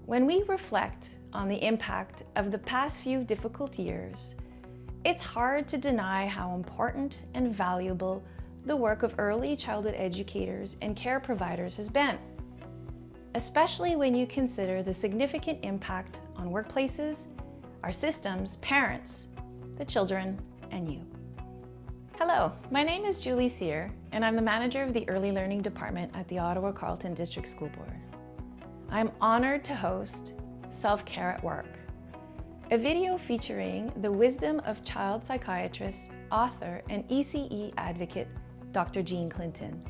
When we reflect on the impact of the past few difficult years, it's hard to deny how important and valuable the work of early childhood educators and care providers has been, especially when you consider the significant impact on workplaces, our systems, parents, the children, and you. Hello, my name is Julie Cyr, and I'm the manager of the Early Learning Department at the Ottawa Carleton District School Board. I'm honored to host Self-Care at Work, a video featuring the wisdom of child psychiatrist, author, and ECE advocate, Dr. Jean Clinton.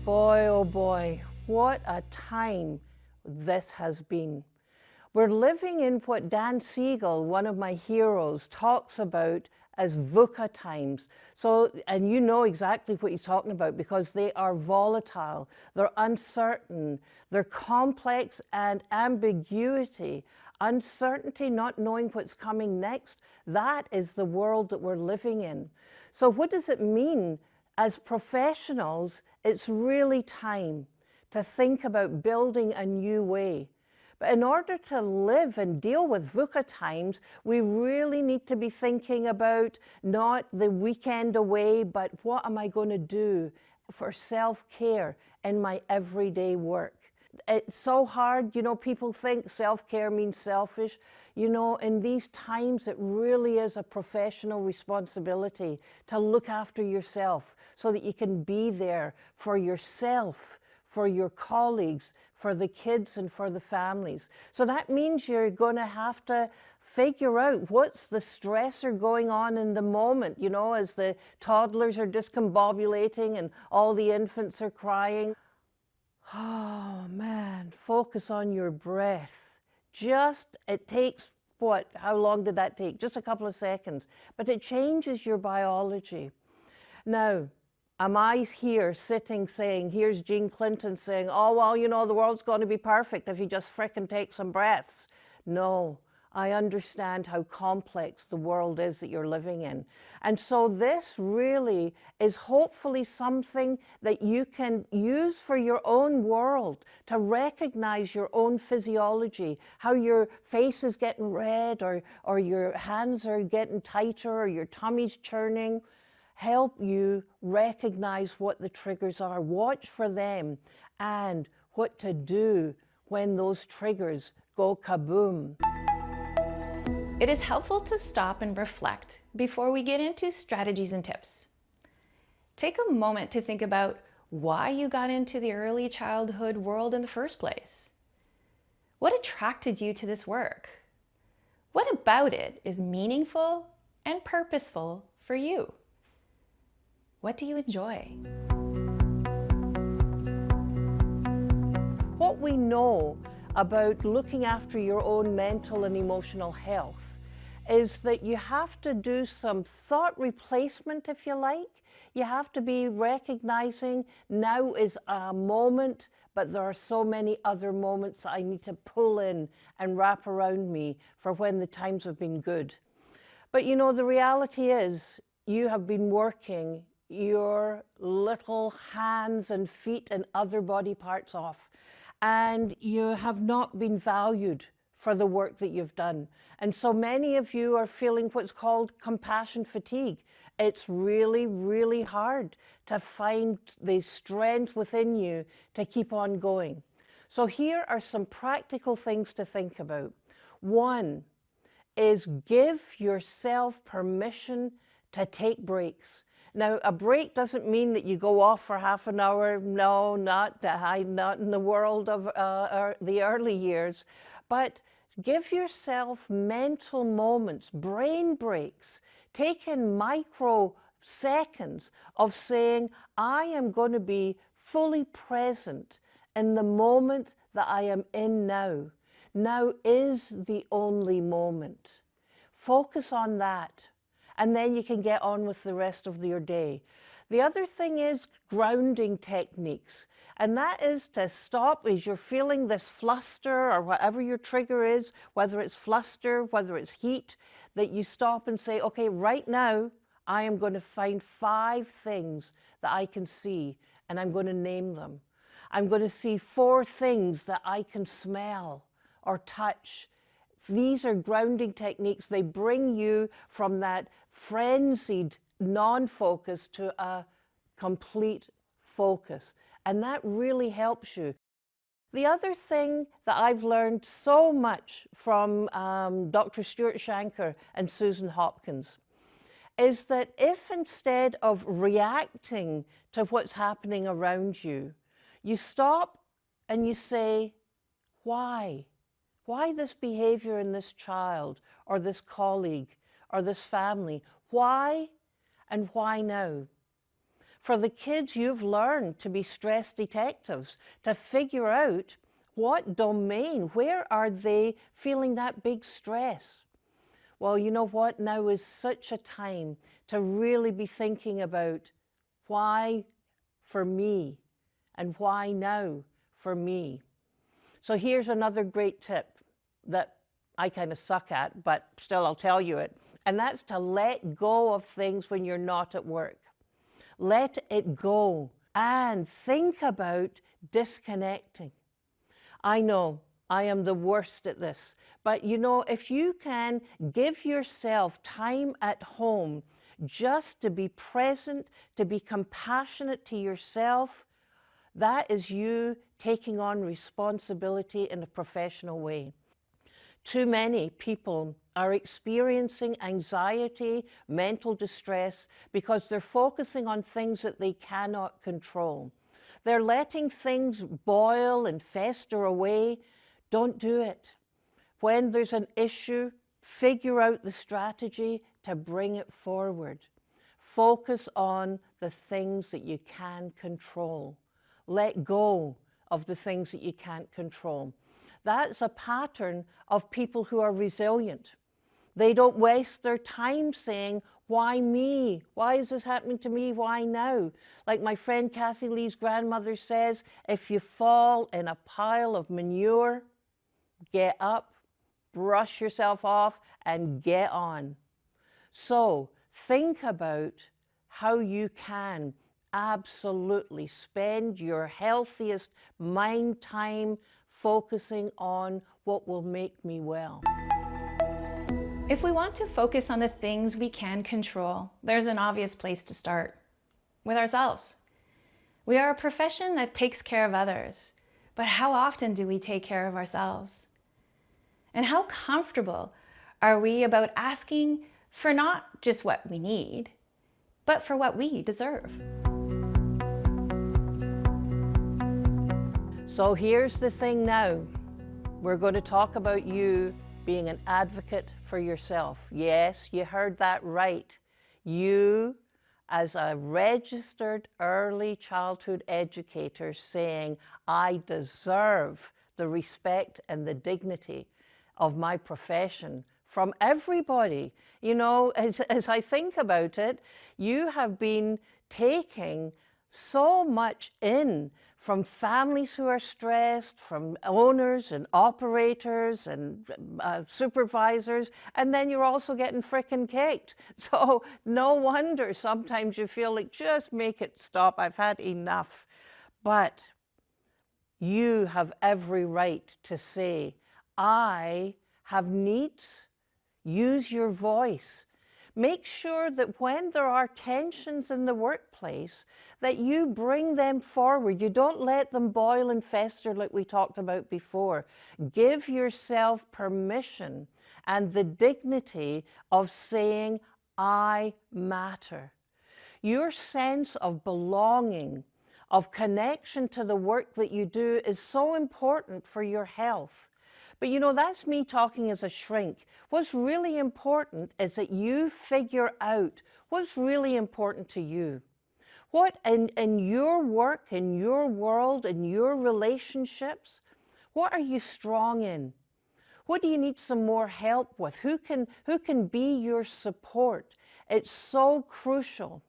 Boy, oh boy, what a time this has been. We're living in what Dan Siegel, one of my heroes, talks about as VUCA times. So, and you know exactly what he's talking about because they are volatile, they're uncertain, they're complex, and ambiguity, uncertainty, not knowing what's coming next, that is the world that we're living in. So what does it mean? As professionals, it's really time to think about building a new way. But in order to live and deal with VUCA times, we really need to be thinking about not the weekend away, but what am I going to do for self-care in my everyday work? It's so hard, people think self-care means selfish. In these times, it really is a professional responsibility to look after yourself so that you can be there for yourself, for your colleagues, for the kids and for the families. So that means you're going to have to figure out what's the stressor going on in the moment, as the toddlers are discombobulating and all the infants are crying. Oh man, focus on your breath. It takes how long did that take? Just a couple of seconds, but it changes your biology. Now, am I here sitting saying, here's Jean Clinton saying, oh, well, the world's going to be perfect if you just frickin' take some breaths. No, I understand how complex the world is that you're living in. And so this really is hopefully something that you can use for your own world to recognize your own physiology, how your face is getting red or your hands are getting tighter or your tummy's churning. Help you recognize what the triggers are, watch for them, and what to do when those triggers go kaboom. It is helpful to stop and reflect before we get into strategies and tips. Take a moment to think about why you got into the early childhood world in the first place. What attracted you to this work? What about it is meaningful and purposeful for you? What do you enjoy? What we know about looking after your own mental and emotional health is that you have to do some thought replacement, if you like. You have to be recognizing now is a moment, but there are so many other moments that I need to pull in and wrap around me for when the times have been good. But the reality is you have been working your little hands and feet and other body parts off, and you have not been valued for the work that you've done. And so many of you are feeling what's called compassion fatigue. It's really, really hard to find the strength within you to keep on going. So here are some practical things to think about. One is give yourself permission to take breaks. Now, a break doesn't mean that you go off for half an hour. No, not in the world of the early years. But give yourself mental moments, brain breaks. Take in micro seconds of saying, I am going to be fully present in the moment that I am in now. Now is the only moment. Focus on that. And then you can get on with the rest of your day. The other thing is grounding techniques. And that is to stop as you're feeling this fluster or whatever your trigger is, whether it's fluster, whether it's heat, that you stop and say, okay, right now, I am going to find 5 things that I can see and I'm going to name them. I'm going to see 4 things that I can smell or touch. These are grounding techniques. They bring you from that frenzied non-focus to a complete focus. And that really helps you. The other thing that I've learned so much from Dr. Stuart Shanker and Susan Hopkins is that if instead of reacting to what's happening around you, you stop and you say, why? Why this behavior in this child or this colleague or this family? Why and why now? For the kids, you've learned to be stress detectives, to figure out what domain, where are they feeling that big stress? Well, you know what? Now is such a time to really be thinking about why for me and why now for me. So here's another great tip that I kind of suck at, but still I'll tell you it. And that's to let go of things when you're not at work. Let it go and think about disconnecting. I know I am the worst at this, but you know, if you can give yourself time at home just to be present, to be compassionate to yourself, that is you taking on responsibility in a professional way. Too many people are experiencing anxiety, mental distress, because they're focusing on things that they cannot control. They're letting things boil and fester away. Don't do it. When there's an issue, figure out the strategy to bring it forward. Focus on the things that you can control. Let go of the things that you can't control. That's a pattern of people who are resilient. They don't waste their time saying, why me? Why is this happening to me? Why now? Like my friend Kathy Lee's grandmother says, if you fall in a pile of manure, get up, brush yourself off, and get on. So think about how you can absolutely spend your healthiest mind time focusing on what will make me well. If we want to focus on the things we can control, there's an obvious place to start: with ourselves. We are a profession that takes care of others, but how often do we take care of ourselves? And how comfortable are we about asking for not just what we need, but for what we deserve? So here's the thing now. We're going to talk about you being an advocate for yourself. Yes, you heard that right. You, as a registered early childhood educator, saying, I deserve the respect and the dignity of my profession from everybody. You know, as I think about it, you have been taking so much in from families who are stressed, from owners and operators and supervisors, and then you're also getting frickin' kicked. So no wonder sometimes you feel like, just make it stop, I've had enough. But you have every right to say, I have needs. Use your voice. Make sure that when there are tensions in the workplace, that you bring them forward. You don't let them boil and fester like we talked about before. Give yourself permission and the dignity of saying, I matter. Your sense of belonging, of connection to the work that you do is so important for your health. But you know, that's me talking as a shrink. What's really important is that you figure out what's really important to you. What in your work, in your world, in your relationships, what are you strong in? What do you need some more help with? Who can be your support? It's so crucial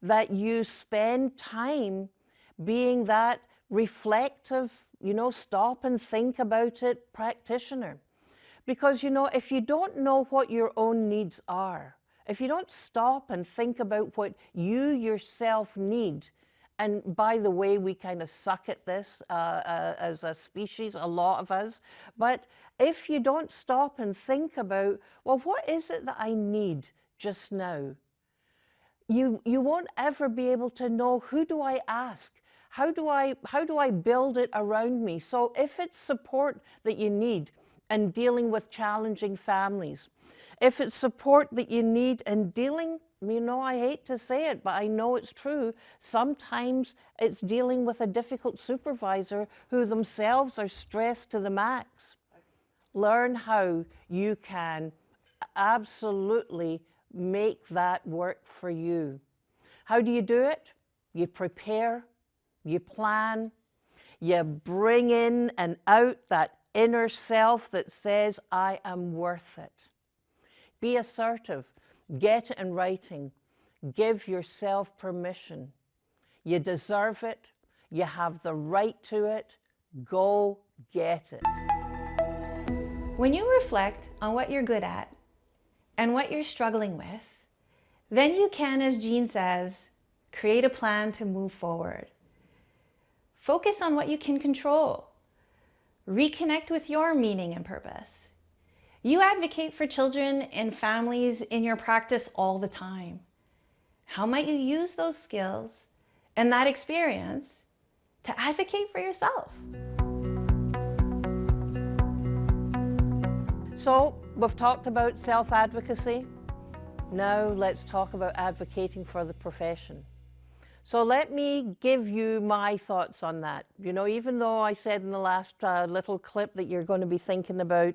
that you spend time being that reflective, you know, stop and think about it practitioner. Because, you know, if you don't know what your own needs are, if you don't stop and think about what you yourself need And by the way, we kind of suck at this as a species, a lot of us. But if you don't stop and think about, well, what is it that I need just now? You won't ever be able to know, who do I ask? How do I build it around me? So if it's support that you need in dealing with challenging families, if it's support that you need in dealing, you know, I hate to say it, but I know it's true, sometimes it's dealing with a difficult supervisor who themselves are stressed to the max. Learn how you can absolutely make that work for you. How do you do it? You prepare, you plan, you bring in and out that inner self that says, I am worth it. Be assertive. Get it in writing. Give yourself permission. You deserve it. You have the right to it. Go get it. When you reflect on what you're good at and what you're struggling with, then you can, as Jean says, create a plan to move forward. Focus on what you can control. Reconnect with your meaning and purpose. You advocate for children and families in your practice all the time. How might you use those skills and that experience to advocate for yourself? So we've talked about self-advocacy. Now let's talk about advocating for the profession. So let me give you my thoughts on that. You know, even though I said in the last little clip that you're going to be thinking about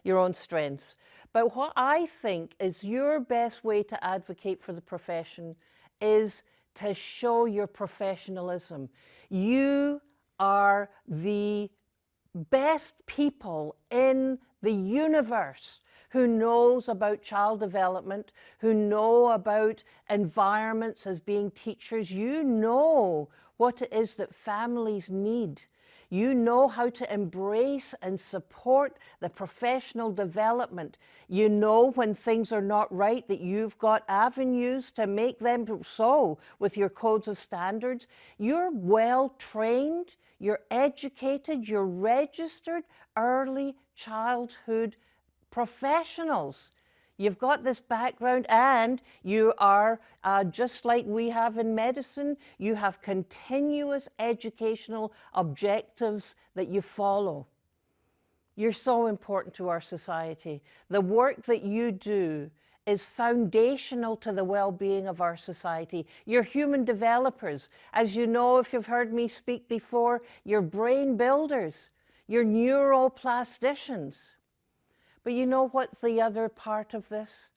your own strengths. But what I think is your best way to advocate for the profession is to show your professionalism. You are the best people in the universe who knows about child development, who know about environments as being teachers. You know what it is that families need. You know how to embrace and support the professional development. You know when things are not right, that you've got avenues to make them so with your codes of standards. You're well trained, you're educated, you're registered early childhood professionals. You've got this background, and you are, just like we have in medicine, you have continuous educational objectives that you follow. You're so important to our society. The work that you do is foundational to the well-being of our society. You're human developers. As you know, if you've heard me speak before, you're brain builders, you're neuroplasticians. But you know what's the other part of this?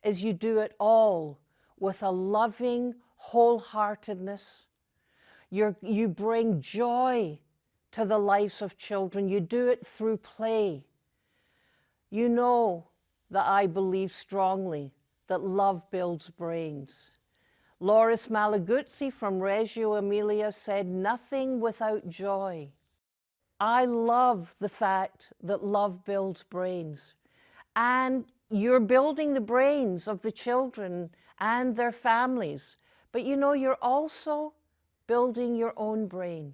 Is you do it all with a loving wholeheartedness. You bring joy to the lives of children. You do it through play. You know that I believe strongly that love builds brains. Loris Malaguzzi from Reggio Emilia said, "Nothing without joy." I love the fact that love builds brains. And you're building the brains of the children and their families. But you know, you're also building your own brain.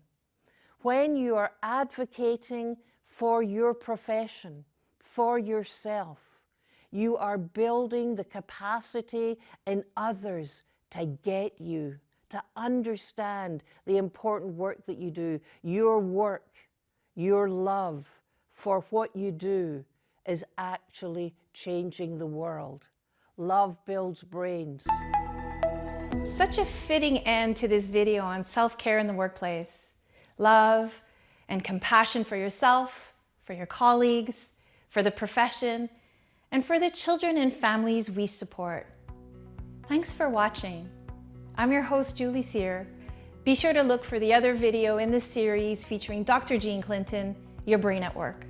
When you are advocating for your profession, for yourself, you are building the capacity in others to get you, to understand the important work that you do. Your work, your love for what you do is actually changing the world. Love builds brains. Such a fitting end to this video on self-care in the workplace. Love and compassion for yourself, for your colleagues, for the profession, and for the children and families we support. Thanks for watching. I'm your host, Julie Cyr. Be sure to look for the other video in this series featuring Dr. Jean Clinton, Your Brain at Work.